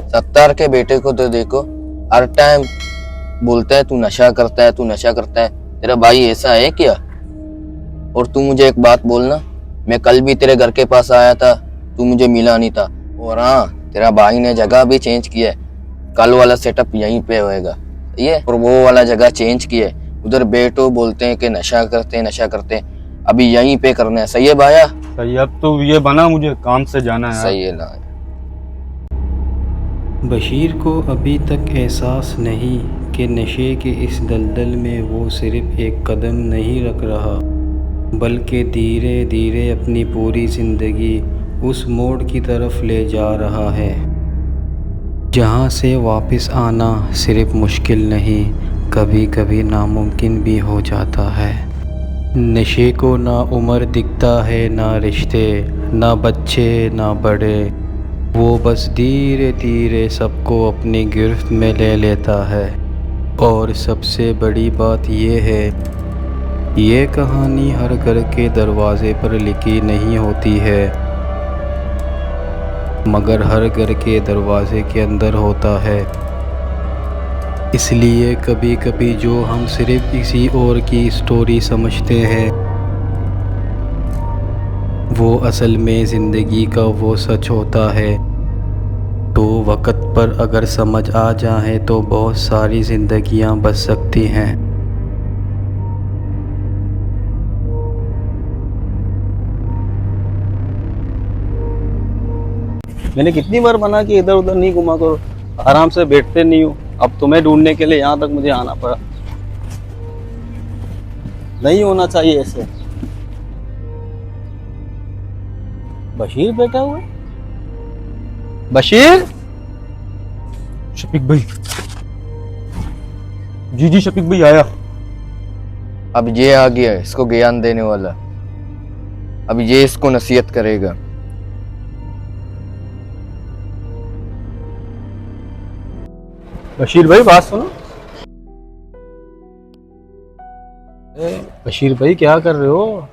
सत्तार के बेटे को तो देखो, हर टाइम बोलता है तू नशा करता है, तू नशा करता है। तेरा भाई ऐसा है क्या? और तू मुझे एक बात बोलना, मैं कल भी तेरे घर के पास आया था, तू मुझे मिला नहीं था। और हाँ, तेरा भाई ने जगह भी चेंज किया है, कल वाला सेटअप यहीं पे होएगा, ये और वो वाला जगह चेंज किया है। उधर बेटो बोलते हैं कि नशा करते हैं, नशा करते हैं, अभी यहीं पे करना है। सही है भाया? सही। अब तो ये बना, मुझे काम से जाना है। सही है ना। बशीर को अभी तक एहसास नहीं कि नशे के इस दलदल में वो सिर्फ एक कदम नहीं रख रहा, बल्कि धीरे धीरे अपनी पूरी ज़िंदगी उस मोड़ की तरफ ले जा रहा है जहाँ से वापस आना सिर्फ मुश्किल नहीं, कभी कभी नामुमकिन भी हो जाता है। नशे को ना उम्र दिखता है, ना रिश्ते, ना बच्चे, ना बड़े। वो बस धीरे धीरे सबको अपनी गिरफ्त में ले लेता है। और सबसे बड़ी बात ये है, ये कहानी हर घर के दरवाजे पर लिखी नहीं होती है, मगर हर घर के दरवाजे के अंदर होता है। इसलिए कभी कभी जो हम सिर्फ किसी और की स्टोरी समझते हैं, वो असल में ज़िंदगी का वो सच होता है। तो वक़्त पर अगर समझ आ जाए तो बहुत सारी ज़िंदगियां बच सकती हैं। मैंने कितनी बार मना कि इधर उधर नहीं घुमा करो, आराम से बैठते नहीं हो। अब तुम्हें ढूंढने के लिए यहाँ तक मुझे आना पड़ा। नहीं होना चाहिए ऐसे। बशीर बैठा हुआ है? बशीर? शफीक भाई। जी जी शफीक भाई आया। अब ये आ गया, इसको ज्ञान देने वाला। अब ये इसको नसीहत करेगा। बशीर भाई बात सुनो। बशीर भाई क्या कर रहे हो?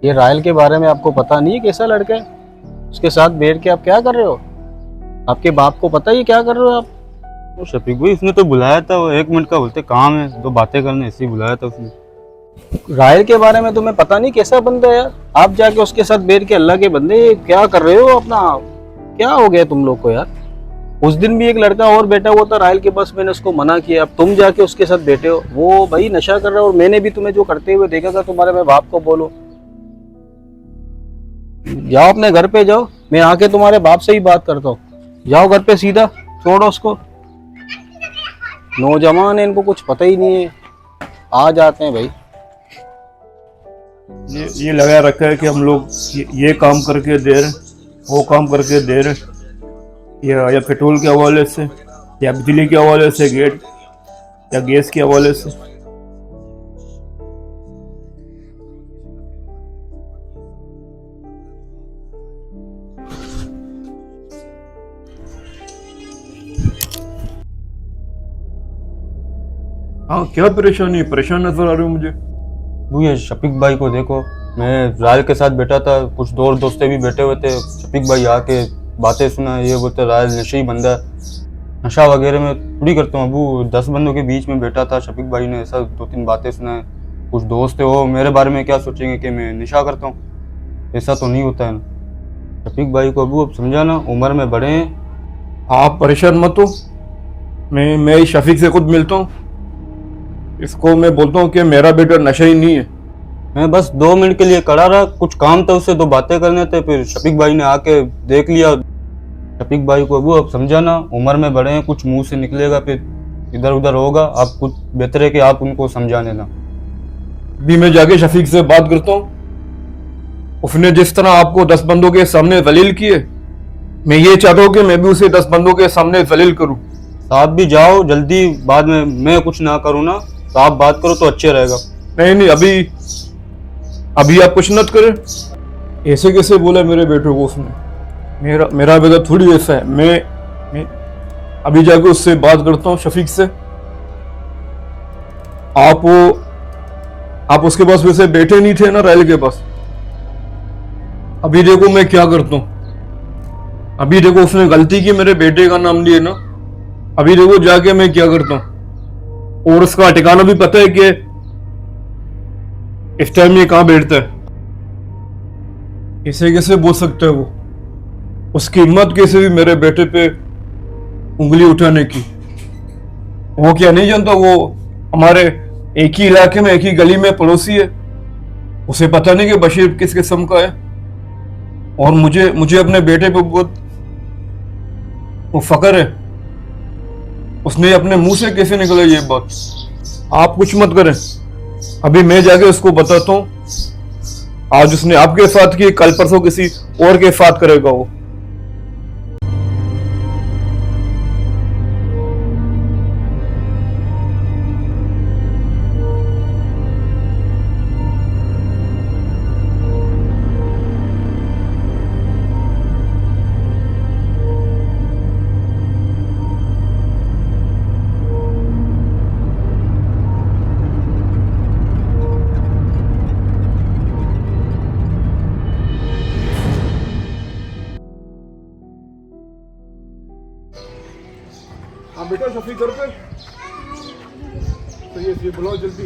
ये रायल के बारे में आपको पता नहीं है कैसा लड़का है? उसके साथ बैठ के आप क्या कर रहे हो? आपके बाप को पता है ये क्या कर रहे हो आप? वो शफीक भाई उसने तो बुलाया था, वो 1 मिनट का बोलते काम है, दो बातें करने, ऐसे ही बुलाया था उसने। रायल के बारे में तुम्हें पता नहीं कैसा बंदा है यार? आप जाके उसके साथ बैठ के अल्लाह के बंदे क्या कर रहे हो अपना? क्या हो गया तुम लोग को यार? उस दिन भी एक लड़का और बैठा हुआ था रायल के पास, मैंने उसको मना किया, अब तुम जाके उसके साथ बैठे हो। वो भाई नशा कर रहा है और मैंने भी तुम्हें जो करते हुए देखा था तुम्हारे, मैं बाप को बोलो जाओ अपने घर पे जाओ, मैं आके तुम्हारे बाप से ही बात करता हूँ। जाओ घर पे सीधा, छोड़ो उसको। नौजवान है, इनको कुछ पता ही नहीं है, आ जाते हैं भाई। ये लगा रखा है कि हम लोग ये काम करके दे रहे, वो काम करके दे रहे, या पेट्रोल के हवाले से, या बिजली के हवाले से, गेट या गैस के हवाले से। हाँ क्या परेशानी है? परेशान नजर आ रहे हो मुझे। वो ये शफीक भाई को देखो, मैं रायल के साथ बैठा था, कुछ और दोस्तें भी बैठे हुए थे। शफीक भाई आके बातें सुना, ये बोलते रायल नशे ही बंदा है। नशा वगैरह में थोड़ी करता हूँ अबू। 10 बंदों के बीच में बैठा था, शफीक भाई ने ऐसा 2-3 बातें सुनाए। कुछ दोस्त है वो मेरे बारे में क्या सोचेंगे कि मैं नशा करता हूँ? ऐसा तो नहीं होता है ना। शफीक भाई को अबू अब समझाना, उम्र में बड़े हैं। आप परेशान मत हो, मैं शफीक से खुद मिलता हूँ, इसको मैं बोलता हूँ कि मेरा बेटा नशा ही नहीं है। मैं बस 2 मिनट के लिए खड़ा रहा, कुछ काम था उससे, 2 बातें करने थे, फिर शफीक भाई ने आके देख लिया। शफीक भाई को अबू अब समझाना, उम्र में बड़े हैं, कुछ मुंह से निकलेगा फिर इधर उधर होगा। आप कुछ बेहतर है कि आप उनको समझा देना। अभी मैं जाके शफीक से बात करता हूँ। उसने जिस तरह आपको 10 बंदों के सामने जलील किए, मैं ये चाहता हूँ कि मैं भी उसे 10 बंदों के सामने जलील करूँ। आप भी जाओ जल्दी, बाद में मैं कुछ ना करूँ ना, तो आप बात करो तो अच्छे रहेगा। नहीं, अभी आप कुछ मत करें। ऐसे कैसे बोला मेरे बेटे को उसने? मेरा बेटा थोड़ी ऐसा है। मैं अभी जाके उससे बात करता हूँ, शफीक से। आप उसके पास वैसे बैठे नहीं थे ना रायल के पास? अभी देखो मैं क्या करता हूँ। अभी देखो उसने गलती की, मेरे बेटे का नाम लिए ना, अभी देखो जाके मैं क्या करता हूँ। और उसका ठिकाना भी पता है कि इस टाइम ये कहाँ बैठता है। कैसे कैसे बोल सकता है वो, उसकी हिम्मत कैसे भी मेरे बेटे पे उंगली उठाने की। वो क्या नहीं जानता, वो हमारे एक ही इलाके में, एक ही गली में पड़ोसी है। उसे पता नहीं कि बशीर किस किस्म का है। और मुझे अपने बेटे पे बहुत वो फक्र है। उसने अपने मुंह से कैसे निकला ये बात। आप कुछ मत करें, अभी मैं जाके उसको बताता हूँ। आज उसने आपके साथ की, कल परसों किसी और के साथ करेगा वो। हाँ बेटा, शफीक घर पे तो ये बुलाओ जल्दी।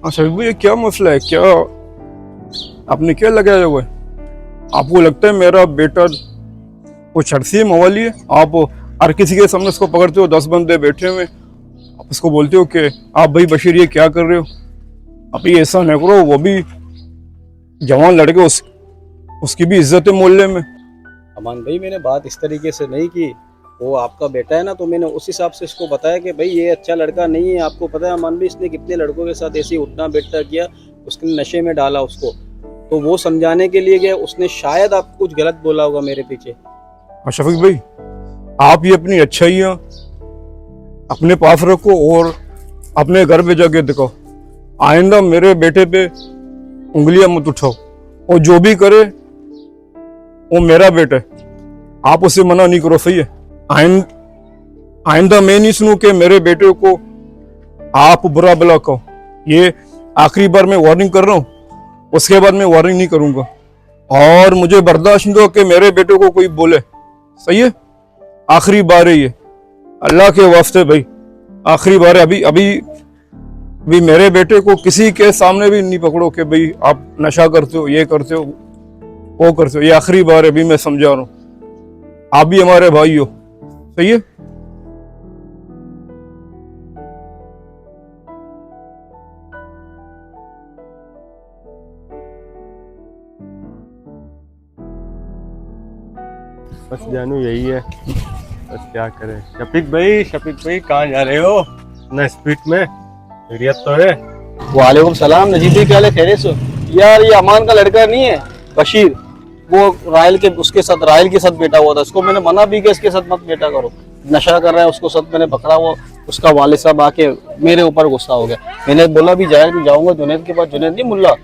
हाँ शफीक भाई, ये क्या मसला है? क्या आपने क्या लगाया हुआ है? आपको लगता है मेरा बेटा वो शर्सी मवाली है? आप हर किसी के सामने उसको पकड़ते हो, 10 बंदे बैठे हुए, आप उसको बोलते हो कि आप भाई बशीर ये क्या कर रहे हो? अभी ऐसा नहीं करो, वो भी जवान लड़के, उसकी भी इज्जत है मोहल्ले में। अमान भाई, मैंने बात इस तरीके से नहीं की। वो आपका बेटा है ना, तो मैंने उस हिसाब से इसको बताया कि भाई ये अच्छा लड़का नहीं है। आपको पता है अमान भाई, इसने कितने लड़कों के साथ ऐसे ही उठना बैठना किया, उसने नशे में डाला उसको। तो वो समझाने के लिए गया, उसने शायद आपको कुछ गलत बोला होगा मेरे पीछे। शफीक भाई, आप ये अपनी अच्छाइयाँ अपने पास रखो और अपने घर पे जाके दिखाओ। आइंदा मेरे बेटे पे उंगलियां मत उठाओ। और जो भी करे वो मेरा बेटा है, आप उसे मना नहीं करो, सही है? आइंदा मैं नहीं सुनूं कि मेरे बेटे को आप बुरा भला कहो। ये आखिरी बार मैं वार्निंग कर रहा हूँ, उसके बाद मैं वार्निंग नहीं करूंगा। और मुझे बर्दाश्त नहीं दो कि मेरे बेटे को कोई बोले, सही है? आखिरी बार है ये, अल्लाह के वास्ते भाई, आखिरी बार है। अभी मेरे बेटे को किसी के सामने भी नहीं पकड़ो कि भाई आप नशा करते हो, ये करते हो, वो करते हो। ये आखिरी बार है, अभी मैं समझा रहा हूँ। आप भी हमारे भाई हो, सही है? बस जानू यही है, बस क्या करें। शफीक भाई कहाँ जा रहे हो ना स्पीड में? खैरियत तो है? वालेकुम सलाम नजीब भाई, क्या हाल है? खैरियत से? यार ये अमान का लड़का नहीं है बशीर, वो रायल के साथ बैठा हुआ था। उसको मैंने मना भी किया इसके साथ मत बैठा करो, नशा कर रहा है, उसको साथ मैंने पकड़ा। वो उसका वालिद साहब आके मेरे ऊपर गुस्सा हो गया। मैंने बोला भी जाऊंगा जुनैद के पास, जुनैद नहीं मुल्ला,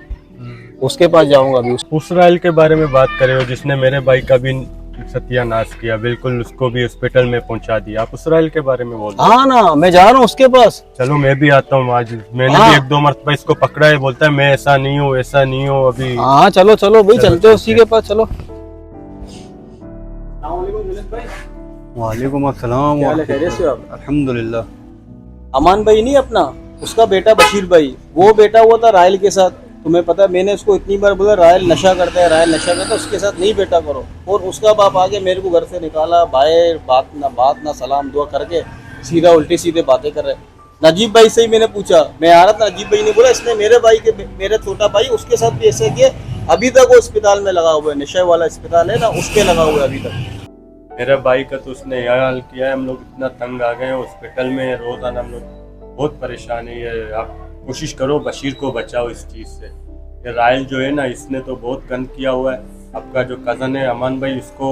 उसके पास जाऊंगा अभी। उस रायल के बारे में बात कर रहे हो जिसने मेरे भाई का भी सत्यानाश किया, बिल्कुल उसको भी हॉस्पिटल में पहुंचा दिया। आप उस रायल के बारे में बोल रहे हो? हाँ ना, मैं जा रहा हूँ उसके पास। चलो मैं भी आता हूँ आज। मैंने भी 1-2 मरतबा इसको पकड़ा है, बोलता है मैं ऐसा नहीं हूँ, ऐसा नहीं हूँ। अभी हाँ चलो भाई, चलते हो उसी के पास, चलो। वालेकुम अस्सलाम। अल्हम्दुलिल्लाह। अमान भाई नहीं अपना, उसका बेटा बशीर भाई, वो बेटा हुआ था रायल के साथ। तुम्हें पता है, मैंने उसको इतनी बार बोला रायल नशा करता है, उसके साथ नहीं बेटा करो। और उसका बाप आगे मेरे को घर से निकाला बाहर, बात ना सलाम दुआ करके सीधा उल्टी सीधे बातें कर रहे। नजीब भाई से ही मैंने पूछा, मैं आ रहा था, नजीब भाई ने बोला इसने मेरे छोटा भाई उसके साथ भी ऐसे किया। अभी तक वो अस्पताल में लगा हुआ है, नशे वाला अस्पताल है ना, उसके लगा हुआ है अभी तक। मेरे भाई का तो उसने यह हाल किया है, हम लोग इतना तंग आ गए हैं हॉस्पिटल में, रोजाना हम लोग बहुत परेशान है। आप कोशिश करो बशीर को बचाओ इस चीज़ से। ये रायल जो है ना, इसने तो बहुत गंद किया हुआ है। आपका जो कज़न है अमान भाई, उसको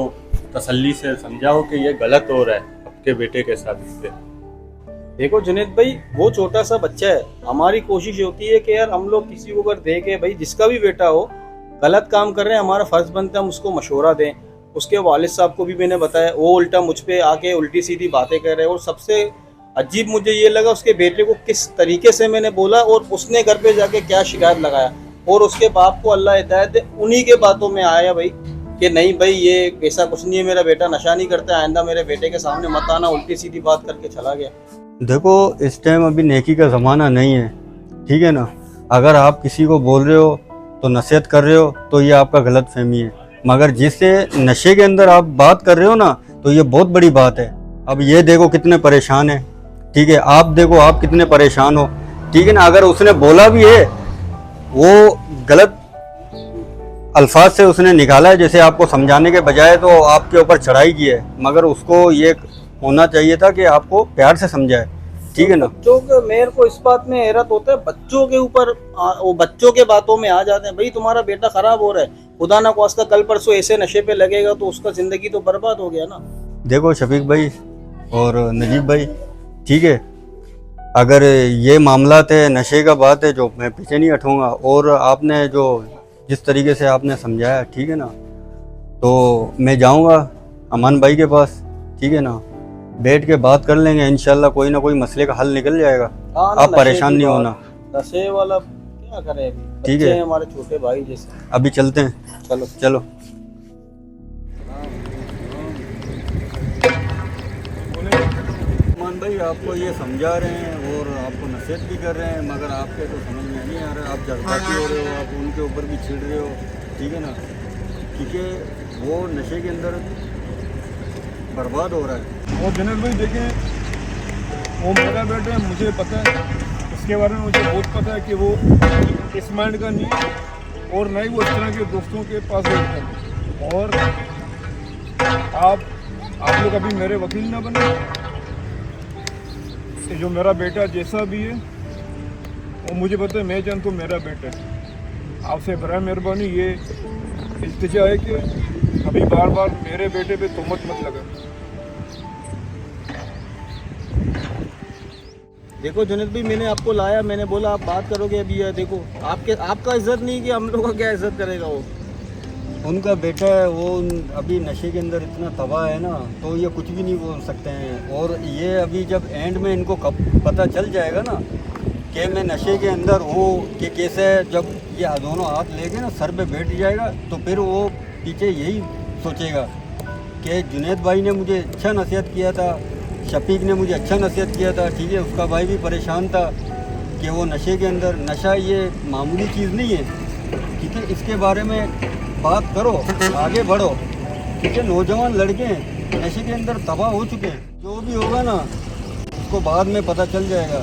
तसल्ली से समझाओ कि ये गलत हो रहा है आपके बेटे के साथ। इससे देखो जुनैद भाई, वो छोटा सा बच्चा है। हमारी कोशिश होती है कि यार हम लोग किसी को अगर देखे, भाई जिसका भी बेटा हो गलत काम कर रहे हैं, हमारा फर्ज बनता है हम उसको मशवरा दें। उसके वालिद साहब को भी मैंने बताया, वो उल्टा मुझ पे आके उल्टी सीधी बातें कर रहे हैं। और सबसे अजीब मुझे ये लगा उसके बेटे को किस तरीके से मैंने बोला और उसने घर पे जाके क्या शिकायत लगाया। और उसके बाप को अल्लाह हिदायत दे, उन्हीं के बातों में आया भाई कि नहीं भाई ये ऐसा कुछ नहीं है, मेरा बेटा नशा नहीं करता, आइंदा मेरे बेटे के सामने मत आना। उल्टी सीधी बात करके चला गया। देखो इस टाइम अभी नेकी का ज़माना नहीं है, ठीक है ना। अगर आप किसी को बोल रहे हो तो नसीहत कर रहे हो तो ये आपका गलत फहमी है, मगर जिससे नशे के अंदर आप बात कर रहे हो ना तो ये बहुत बड़ी बात है। अब ये देखो कितने परेशान है, ठीक है, आप देखो आप कितने परेशान हो, ठीक है ना। अगर उसने बोला भी है, वो गलत अल्फाज से उसने निकाला है, जैसे आपको समझाने के बजाय तो आपके ऊपर चढ़ाई की है, मगर उसको ये होना चाहिए था कि आपको प्यार से समझाए, ठीक है ना। बच्चों के मेरे को इस बात में हैरत होता है, बच्चों के ऊपर वो बच्चों के बातों में आ जाते हैं। भाई तुम्हारा बेटा खराब हो रहा है, खुदा ना खास्ता कल परसों ऐसे नशे पे लगेगा तो उसका जिंदगी तो बर्बाद हो गया ना। देखो शफीक भाई और नजीब भाई, ठीक है, अगर ये मामला है नशे का बात है जो मैं पीछे नहीं हटूँगा, और आपने जो जिस तरीके से आपने समझाया, ठीक है ना, तो मैं जाऊँगा अमान भाई के पास, ठीक है ना, बैठ के बात कर लेंगे, इंशाल्लाह कोई ना कोई मसले का हल निकल जाएगा। हाँ ना, आप नशे परेशान की नहीं बात, होना। नशे वाला क्या करें अभी, ठीक बच्चे है। हैं हमारे छोटे भाई जैसे। अभी चलते हैं, चलो चलो। अमान भाई आपको ये समझा रहे हैं और आपको नसीहत भी कर रहे हैं, मगर आपके तो समझ में नहीं आ रहा, आप जज्बाती हो रहे हो, आप उनके ऊपर भी छिड़ रहे हो, ठीक है ना, क्योंकि वो नशे के अंदर बर्बाद हो रहा है। और जनरल भाई देखें, वो मेरा बेटा है, मुझे पता है इसके बारे में, मुझे बहुत पता है कि वो इस माइंड का नहीं है और ना ही वो इस तरह के दोस्तों के पास बैठता है। और आप लोग अभी मेरे वकील ना बने, कि जो मेरा बेटा जैसा भी है वो मुझे पता है, मैं जानता हूँ मेरा बेटा है। आपसे बराए मेहरबानी ये इल्तिजा है कि अभी बार बार मेरे बेटे पे तोहमत मत लगा। देखो जुनेद भाई, मैंने आपको लाया, मैंने बोला आप बात करोगे अभी, ये देखो आपका इज्जत नहीं कि हम लोग का क्या इज्जत करेगा वो। उनका बेटा है वो अभी नशे के अंदर इतना तबाह है ना, तो ये कुछ भी नहीं बोल सकते हैं। और ये अभी जब एंड में इनको कब पता चल जाएगा ना कि मैं नशे के अंदर हूँ कि कैसे, जब ये दोनों हाथ लेके ना सर पे बैठ जाएगा तो फिर वो पीछे यही सोचेगा कि जुनेद भाई ने मुझे अच्छा नसीहत किया था, शफीक ने मुझे अच्छा नसीहत किया था, ठीक है, उसका भाई भी परेशान था कि वो नशे के अंदर, नशा ये मामूली चीज़ नहीं है, ठीक है, इसके बारे में बात करो, आगे बढ़ो, ठीक है। नौजवान लड़के नशे के अंदर तबाह हो चुके हैं, जो भी होगा ना उसको बाद में पता चल जाएगा।